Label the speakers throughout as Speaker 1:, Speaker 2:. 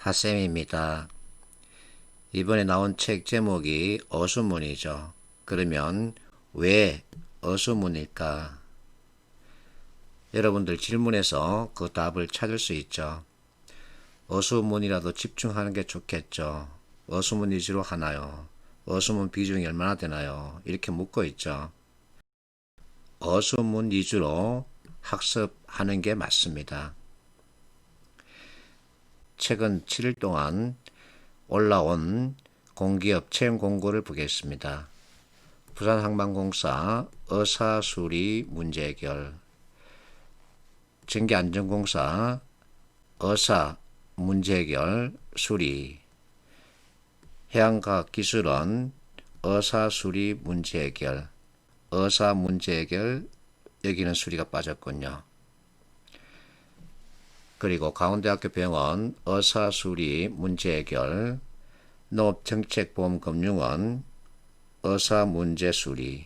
Speaker 1: 핫쌤입니다. 이번에 나온 책 제목이 어수문이죠. 그러면 왜 어수문일까? 여러분들 질문해서 그 답을 찾을 수 있죠. 어수문이라도 집중하는 게 좋겠죠. 어수문 위주로 하나요? 어수문 비중이 얼마나 되나요? 이렇게 묻고 있죠. 어수문 위주로 학습하는 게 맞습니다. 최근 7일 동안 올라온 공기업 채용 공고를 보겠습니다. 부산항만공사 의사수리 문제 해결, 전기안전공사 의사 문제 해결 수리, 해양과학기술원 의사수리 문제 해결, 의사 문제 해결, 여기는 수리가 빠졌군요. 그리고 강원대학교 병원 의사수리 문제 해결, 농업정책보험금융원 의사문제수리,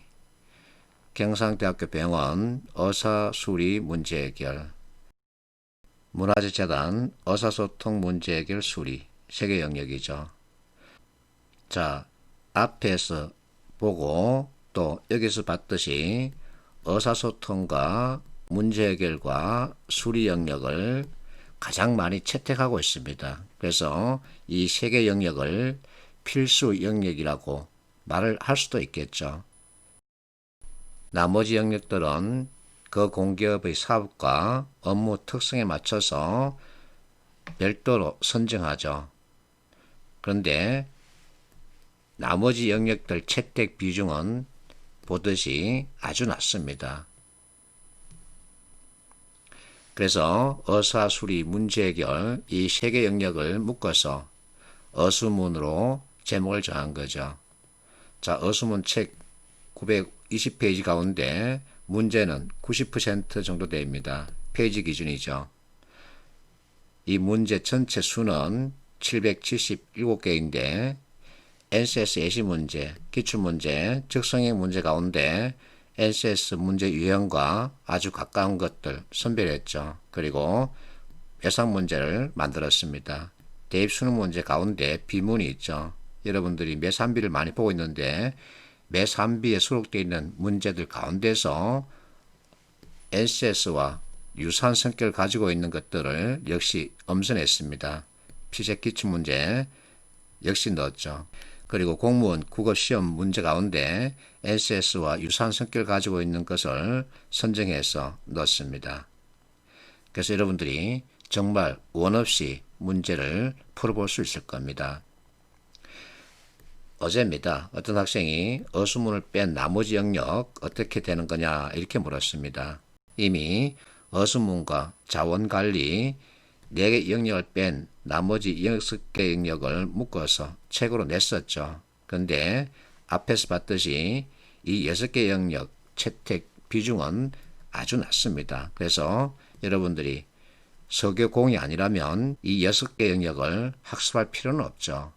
Speaker 1: 경상대학교 병원 의사수리 문제해결, 문화재재단 의사소통 문제해결 수리, 세 개 영역이죠. 자, 앞에서 보고 또 여기서 봤듯이 의사소통과 문제해결과 수리 영역을 가장 많이 채택하고 있습니다. 그래서 이 세 개 영역을 필수 영역이라고 말을 할 수도 있겠죠. 나머지 영역들은 그 공기업의 사업과 업무 특성에 맞춰서 별도로 선정하죠. 그런데 나머지 영역들 채택 비중은 보듯이 아주 낮습니다. 그래서 의사수리 문제해결 이 세 개 영역을 묶어서 어수문으로 제목을 정한 거죠. 자, 어수문 책 920페이지 가운데 문제는 90% 정도 됩니다. 페이지 기준이죠. 이 문제 전체 수는 777개인데 NCS 예시 문제, 기출문제, 즉성형 문제 가운데 NCS 문제 유형과 아주 가까운 것들 선별했죠. 그리고 예상 문제를 만들었습니다. 대입 수능 문제 가운데 비문이 있죠. 여러분들이 매산비를 많이 보고 있는데 매산비에 수록되어 있는 문제들 가운데서 NCS와 유사한 성격을 가지고 있는 것들을 역시 엄선했습니다. 피색 기출문제 역시 넣었죠. 그리고 공무원 국어시험 문제 가운데 NCS와 유사한 성격을 가지고 있는 것을 선정해서 넣었습니다. 그래서 여러분들이 정말 원 없이 문제를 풀어볼 수 있을 겁니다. 어제입니다. 어떤 학생이 어수문을 뺀 나머지 영역 어떻게 되는 거냐 이렇게 물었습니다. 이미 어수문과 자원관리 4개 영역을 뺀 나머지 6개 영역을 묶어서 책으로 냈었죠. 그런데 앞에서 봤듯이 이 6개 영역 채택 비중은 아주 낮습니다. 그래서 여러분들이 서교공이 아니라면 이 6개 영역을 학습할 필요는 없죠.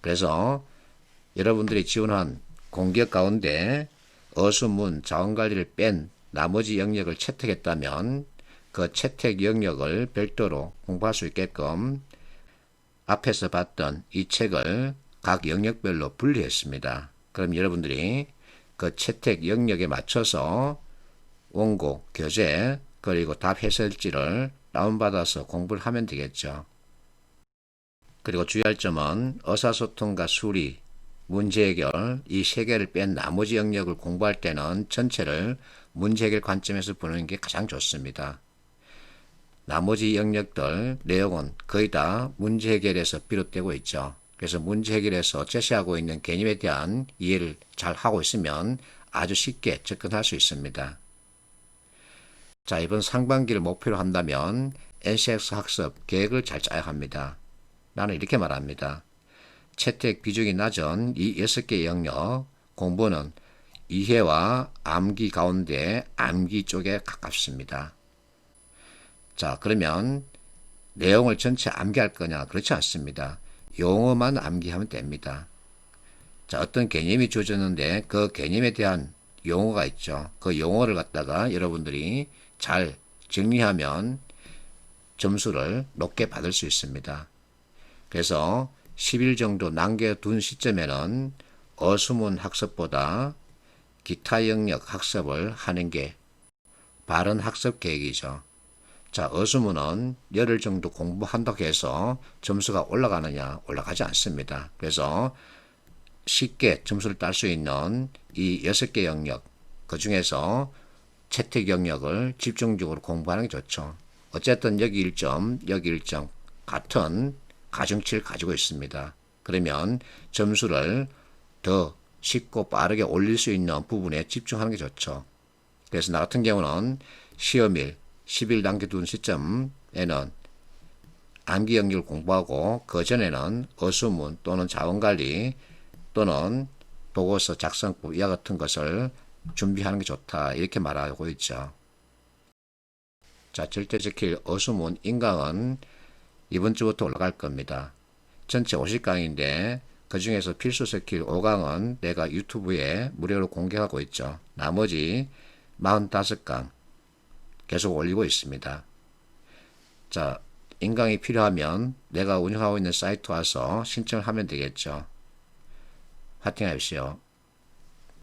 Speaker 1: 그래서 여러분들이 지원한 공기업 가운데 어수문 자원관리를 뺀 나머지 영역을 채택했다면 그 채택 영역을 별도로 공부할 수 있게끔 앞에서 봤던 이 책을 각 영역별로 분리했습니다. 그럼 여러분들이 그 채택 영역에 맞춰서 원고, 교재, 그리고 답 해설지를 다운받아서 공부를 하면 되겠죠. 그리고 주의할 점은 의사소통과 수리, 문제해결 이 세 개를 뺀 나머지 영역을 공부할 때는 전체를 문제해결 관점에서 보는 게 가장 좋습니다. 나머지 영역들 내용은 거의 다 문제해결에서 비롯되고 있죠. 그래서 문제해결에서 제시하고 있는 개념에 대한 이해를 잘 하고 있으면 아주 쉽게 접근할 수 있습니다. 자, 이번 상반기를 목표로 한다면 NCS 학습 계획을 잘 짜야 합니다. 나는 이렇게 말합니다. 채택 비중이 낮은 이 6개 영역 공부는 이해와 암기 가운데 암기 쪽에 가깝습니다. 자, 그러면 내용을 전체 암기할 거냐? 그렇지 않습니다. 용어만 암기하면 됩니다. 자, 어떤 개념이 주어졌는데 그 개념에 대한 용어가 있죠. 그 용어를 갖다가 여러분들이 잘 정리하면 점수를 높게 받을 수 있습니다. 그래서 10일 정도 남겨둔 시점에는 어수문 학습보다 기타 영역 학습을 하는 게 바른 학습 계획이죠. 자, 어수문은 열흘 정도 공부한다고 해서 점수가 올라가느냐? 올라가지 않습니다. 그래서 쉽게 점수를 딸 수 있는 이 6개 영역, 그 중에서 채택 영역을 집중적으로 공부하는 게 좋죠. 어쨌든 여기 1점, 여기 1점 같은 가중치를 가지고 있습니다. 그러면 점수를 더 쉽고 빠르게 올릴 수 있는 부분에 집중하는 게 좋죠. 그래서 나 같은 경우는 시험일 10일 남겨둔 시점에는 암기 영역을 공부하고 그 전에는 어수문 또는 자원관리 또는 보고서 작성법 이와 같은 것을 준비하는 게 좋다 이렇게 말하고 있죠. 자, 절대 지킬 어수문 인강은 이번 주부터 올라갈 겁니다. 전체 50강인데 그 중에서 필수 스킬 5강은 내가 유튜브에 무료로 공개하고 있죠. 나머지 45강 계속 올리고 있습니다. 자, 인강이 필요하면 내가 운영하고 있는 사이트 와서 신청을 하면 되겠죠. 파이팅 하십시오.